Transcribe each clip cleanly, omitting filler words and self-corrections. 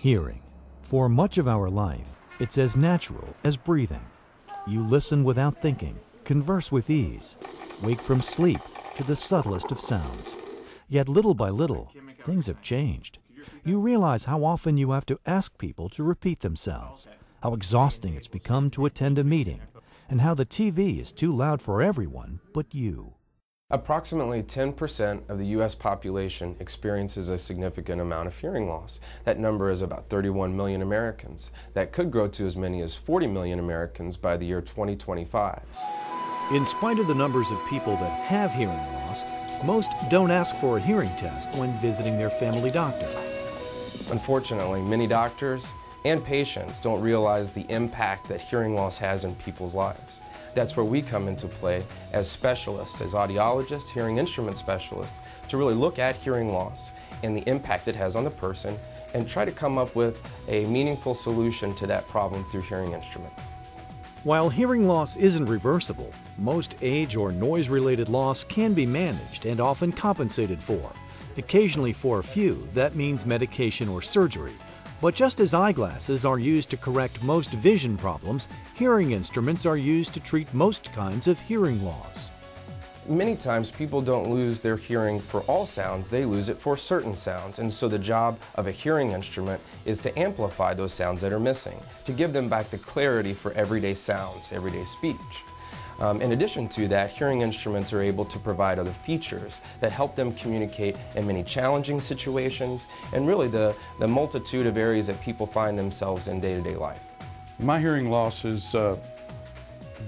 Hearing. For much of our life, it's as natural as breathing. You listen without thinking, converse with ease, wake from sleep to the subtlest of sounds. Yet little by little, things have changed. You realize how often you have to ask people to repeat themselves, how exhausting it's become to attend a meeting, and how the TV is too loud for everyone but you. Approximately 10% of the U.S. population experiences a significant amount of hearing loss. That number is about 31 million Americans. That could grow to as many as 40 million Americans by the year 2025. In spite of the numbers of people that have hearing loss, most don't ask for a hearing test when visiting their family doctor. Unfortunately, many doctors and patients don't realize the impact that hearing loss has in people's lives. That's where we come into play as specialists, as audiologists, hearing instrument specialists, to really look at hearing loss and the impact it has on the person and try to come up with a meaningful solution to that problem through hearing instruments. While hearing loss isn't reversible, most age or noise-related loss can be managed and often compensated for. Occasionally for a few, that means medication or surgery. But just as eyeglasses are used to correct most vision problems, hearing instruments are used to treat most kinds of hearing loss. Many times people don't lose their hearing for all sounds, they lose it for certain sounds. And so the job of a hearing instrument is to amplify those sounds that are missing, to give them back the clarity for everyday sounds, everyday speech. In addition to that, hearing instruments are able to provide other features that help them communicate in many challenging situations and really the multitude of areas that people find themselves in day-to-day life. My hearing loss is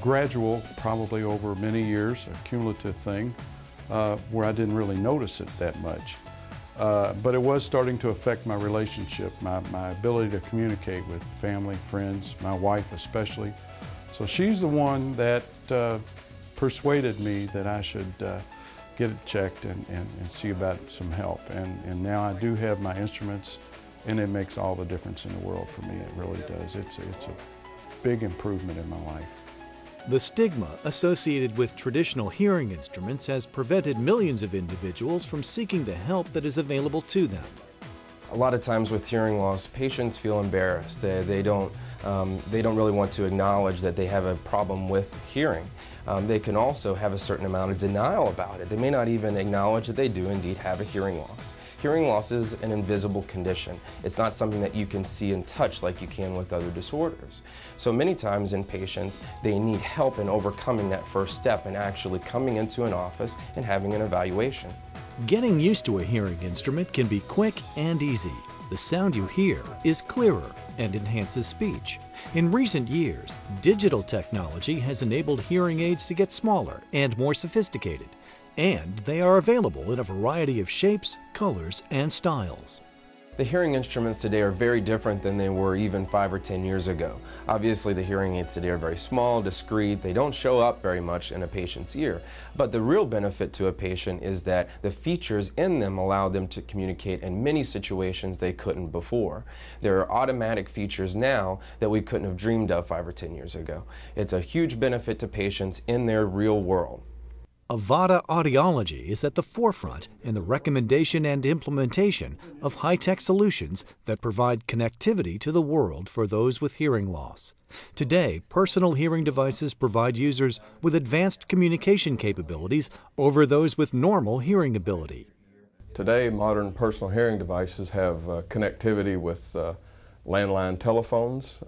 gradual, probably over many years, a cumulative thing, where I didn't really notice it that much. But it was starting to affect my relationship, my ability to communicate with family, friends, my wife especially. So she's the one that persuaded me that I should get it checked and see about some help. And now I do have my instruments, and it makes all the difference in the world for me. It really does. It's a big improvement in my life. The stigma associated with traditional hearing instruments has prevented millions of individuals from seeking the help that is available to them. A lot of times with hearing loss, patients feel embarrassed. They don't really want to acknowledge that they have a problem with hearing. They can also have a certain amount of denial about it. They may not even acknowledge that they do indeed have a hearing loss. Hearing loss is an invisible condition. It's not something that you can see and touch like you can with other disorders. So many times in patients, they need help in overcoming that first step and actually coming into an office and having an evaluation. Getting used to a hearing instrument can be quick and easy. The sound you hear is clearer and enhances speech. In recent years, digital technology has enabled hearing aids to get smaller and more sophisticated, and they are available in a variety of shapes, colors, and styles. The hearing instruments today are very different than they were even 5 or 10 years ago. Obviously, the hearing aids today are very small, discreet, they don't show up very much in a patient's ear. But the real benefit to a patient is that the features in them allow them to communicate in many situations they couldn't before. There are automatic features now that we couldn't have dreamed of 5 or 10 years ago. It's a huge benefit to patients in their real world. Avada Audiology is at the forefront in the recommendation and implementation of high-tech solutions that provide connectivity to the world for those with hearing loss. Today, personal hearing devices provide users with advanced communication capabilities over those with normal hearing ability. Today, modern personal hearing devices have connectivity with landline telephones,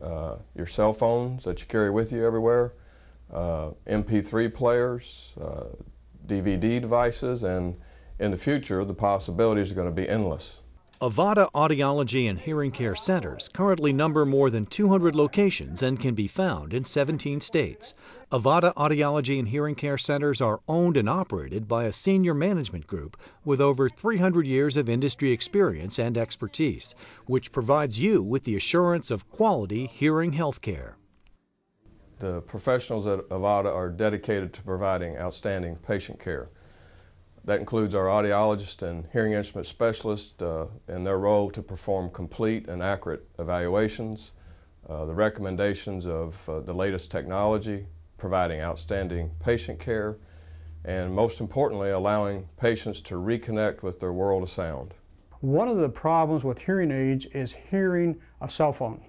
your cell phones that you carry with you everywhere, MP3 players, DVD devices, and in the future the possibilities are going to be endless. Avada Audiology and Hearing Care Centers currently number more than 200 locations and can be found in 17 states. Avada Audiology and Hearing Care Centers are owned and operated by a senior management group with over 300 years of industry experience and expertise, which provides you with the assurance of quality hearing health care. The professionals at Avada are dedicated to providing outstanding patient care. That includes our audiologist and hearing instrument specialist in their role to perform complete and accurate evaluations, the recommendations of the latest technology, providing outstanding patient care, and most importantly, allowing patients to reconnect with their world of sound. One of the problems with hearing aids is hearing a cell phone.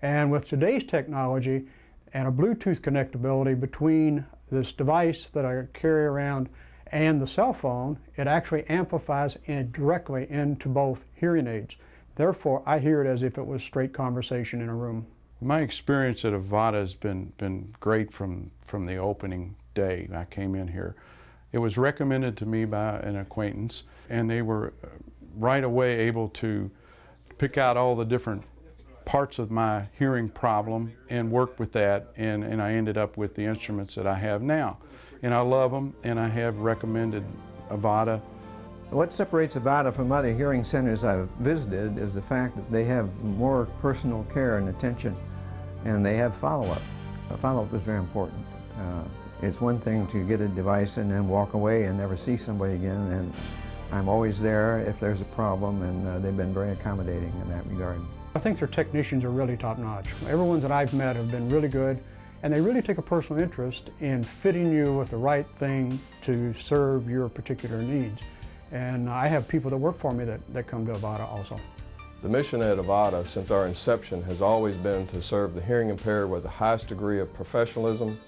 And with today's technology and a Bluetooth connectability between this device that I carry around and the cell phone, it actually amplifies directly into both hearing aids. Therefore, I hear it as if it was straight conversation in a room. My experience at Avata has been great from the opening day I came in here. It was recommended to me by an acquaintance, and they were right away able to pick out all the different parts of my hearing problem and work with that, and I ended up with the instruments that I have now. And I love them, and I have recommended Avata. What separates Avata from other hearing centers I've visited is the fact that they have more personal care and attention, and they have follow-up. Follow-up is very important. It's one thing to get a device and then walk away and never see somebody again, and I'm always there if there's a problem, and they've been very accommodating in that regard. I think their technicians are really top-notch. Everyone that I've met have been really good, and they really take a personal interest in fitting you with the right thing to serve your particular needs. And I have people that work for me that come to Avata also. The mission at Avata since our inception has always been to serve the hearing impaired with the highest degree of professionalism,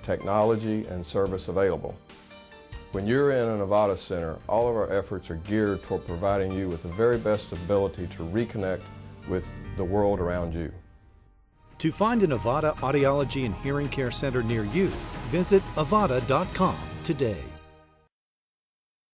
technology, and service available. When you're in an Avata center, all of our efforts are geared toward providing you with the very best ability to reconnect with the world around you. To find an Avata Audiology and Hearing Care Center near you, visit avata.com today.